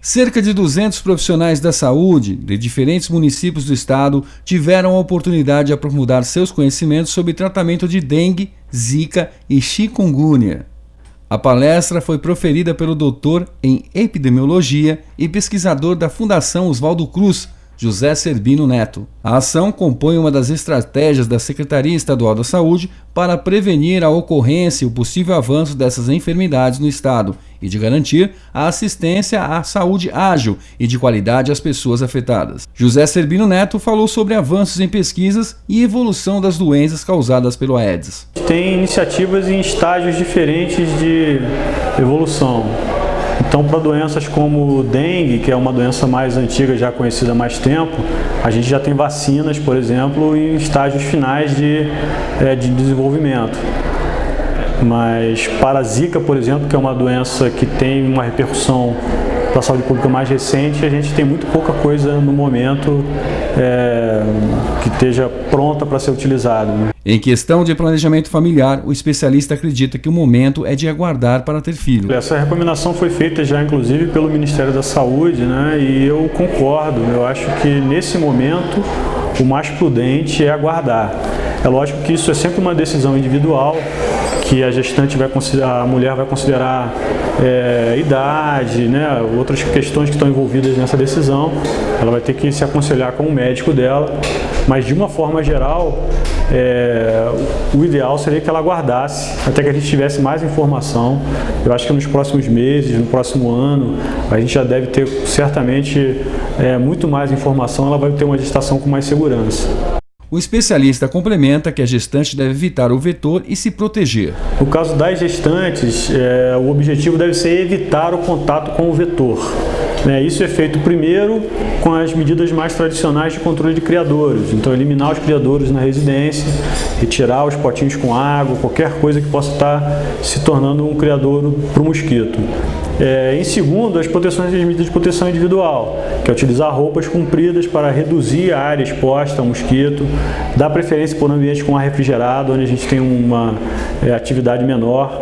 Cerca de 200 profissionais da saúde de diferentes municípios do estado tiveram a oportunidade de aprofundar seus conhecimentos sobre tratamento de dengue, zika e chikungunya. A palestra foi proferida pelo doutor em epidemiologia e pesquisador da Fundação Oswaldo Cruz, José Serbino Neto. A ação compõe uma das estratégias da Secretaria Estadual da Saúde para prevenir a ocorrência e o possível avanço dessas enfermidades no estado e de garantir a assistência à saúde ágil e de qualidade às pessoas afetadas. José Serbino Neto falou sobre avanços em pesquisas e evolução das doenças causadas pelo Aedes. Tem iniciativas em estágios diferentes de evolução. Então, para doenças como dengue, que é uma doença mais antiga, já conhecida há mais tempo, a gente já tem vacinas, por exemplo, em estágios finais de desenvolvimento. Mas para a zika, por exemplo, que é uma doença que tem uma repercussão para a saúde pública mais recente, a gente tem muito pouca coisa no momento que esteja pronta para ser utilizada. Em questão de planejamento familiar, o especialista acredita que o momento é de aguardar para ter filho. Essa recomendação foi feita já, inclusive, pelo Ministério da Saúde, né? E eu concordo. Eu acho que nesse momento o mais prudente é aguardar. É lógico que isso é sempre uma decisão individual, que a gestante vai considerar, a mulher vai considerar idade, né, outras questões que estão envolvidas nessa decisão. Ela vai ter que se aconselhar com o médico dela, mas de uma forma geral, o ideal seria que ela aguardasse até que a gente tivesse mais informação. Eu acho que nos próximos meses, no próximo ano, a gente já deve ter certamente muito mais informação, ela vai ter uma gestação com mais segurança. O especialista complementa que a gestante deve evitar o vetor e se proteger. No caso das gestantes, o objetivo deve ser evitar o contato com o vetor. Isso é feito primeiro com as medidas mais tradicionais de controle de criadouros. Então, eliminar os criadouros na residência, retirar os potinhos com água, qualquer coisa que possa estar se tornando um criadouro para o mosquito. Em segundo, as medidas de proteção individual, que é utilizar roupas compridas para reduzir a área exposta ao mosquito, dar preferência por um ambiente com ar refrigerado, onde a gente tem uma atividade menor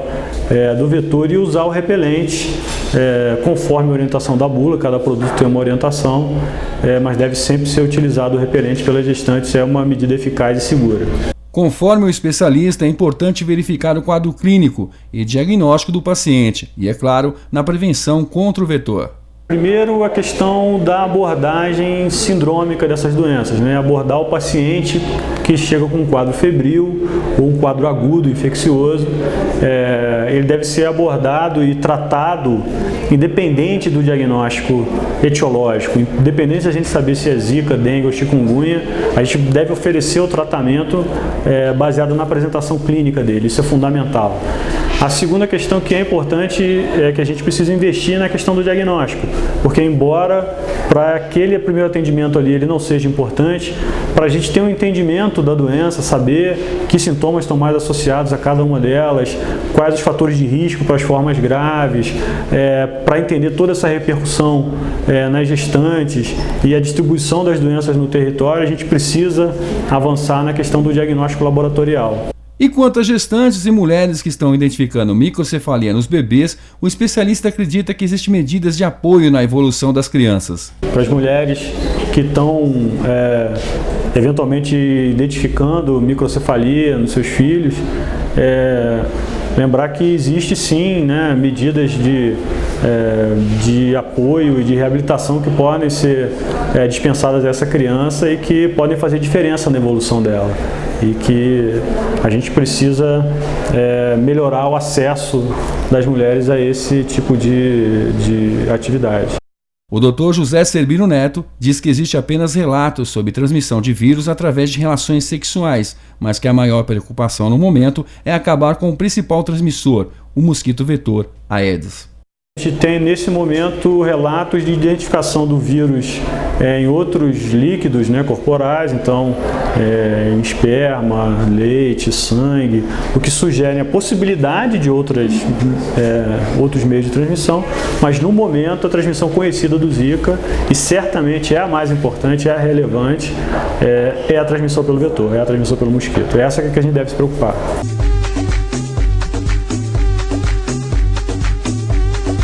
do vetor, e usar o repelente conforme a orientação da bula. Cada produto tem uma orientação, mas deve sempre ser utilizado o repelente pelas gestantes, é uma medida eficaz e segura. Conforme o especialista, é importante verificar o quadro clínico e diagnóstico do paciente e, é claro, na prevenção contra o vetor. Primeiro, a questão da abordagem sindrômica dessas doenças, abordar o paciente que chega com um quadro febril ou um quadro agudo, infeccioso. Ele deve ser abordado e tratado independente do diagnóstico etiológico, independente de a gente saber se é zika, dengue ou chikungunya. A gente deve oferecer o tratamento baseado na apresentação clínica dele, isso é fundamental. A segunda questão que é importante é que a gente precisa investir na questão do diagnóstico, porque embora para aquele primeiro atendimento ali ele não seja importante, para a gente ter um entendimento da doença, saber que sintomas estão mais associados a cada uma delas, quais os fatores de risco para as formas graves, para entender toda essa repercussão nas gestantes e a distribuição das doenças no território, a gente precisa avançar na questão do diagnóstico laboratorial. E quanto a gestantes e mulheres que estão identificando microcefalia nos bebês, o especialista acredita que existem medidas de apoio na evolução das crianças. Para as mulheres que estão eventualmente identificando microcefalia nos seus filhos, lembrar que existe sim medidas de apoio e de reabilitação que podem ser dispensadas a essa criança e que podem fazer diferença na evolução dela. E que a gente precisa melhorar o acesso das mulheres a esse tipo de atividade. O Dr. José Serbino Neto diz que existe apenas relatos sobre transmissão de vírus através de relações sexuais, mas que a maior preocupação no momento é acabar com o principal transmissor, o mosquito vetor Aedes. A gente tem nesse momento relatos de identificação do vírus em outros líquidos corporais, então em esperma, leite, sangue, o que sugere a possibilidade de outros meios de transmissão, mas no momento a transmissão conhecida do Zika, e certamente é a mais importante, é a relevante, é a transmissão pelo vetor, é a transmissão pelo mosquito. É essa que a gente deve se preocupar.